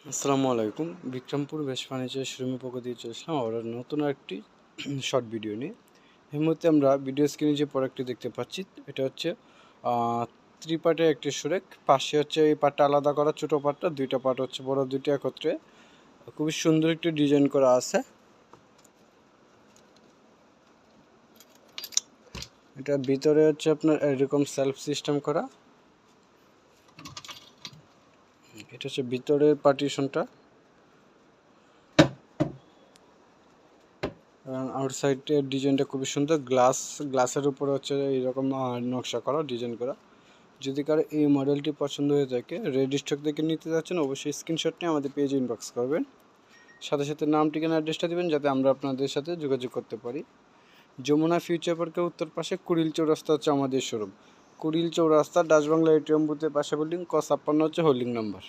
আসসালামু আলাইকুম। বিক্রমপুর বেশ ফার্নিচার শোরুমের পক্ষ দিয়ে চলে আসলাম আবার নতুন একটি শর্ট ভিডিও নিয়ে। এই মুহূর্তে আমরা ভিডিও স্ক্রিনে যে প্রোডাক্টটি দেখতে পাচ্ছি এটা হচ্ছে থ্রি পার্টের একটি সুরেক। পাশে হচ্ছে এই পার্টটা আলাদা করা, ছোটো পার্টটা দুইটা পার্ট হচ্ছে বড় দুইটা একত্রে খুবই সুন্দর একটি ডিজাইন করা আছে। এটার ভিতরে হচ্ছে আপনার এরকম সেলফ সিস্টেম করা। এটা হচ্ছে ভিতরের পার্টিশনটা এবং আউটসাইডের ডিজাইনটা খুবই সুন্দর। গ্লাসের উপরে হচ্ছে এইরকম নকশা করা, ডিজাইন করা। যদি কারো এই মডেলটি পছন্দ হয়ে থাকে, রেডি স্টক থেকে নিতে যাচ্ছেন, অবশ্যই স্ক্রিনশট নিয়ে আমাদের পেজে ইনবক্স করবেন। সাথে সাথে নাম, ঠিকানা, অ্যাড্রেসটা দেবেন যাতে আমরা আপনাদের সাথে যোগাযোগ করতে পারি। যমুনা ফিউচার পার্কের উত্তর পাশে কুড়িল চৌরাস্তা হচ্ছে আমাদের শোরুম। কুড়িল চৌরাস্তা ডাচ বাংলা এটিএম বুথের পাশে বিল্ডিং, ক 56 হচ্ছে হোল্ডিং নাম্বার।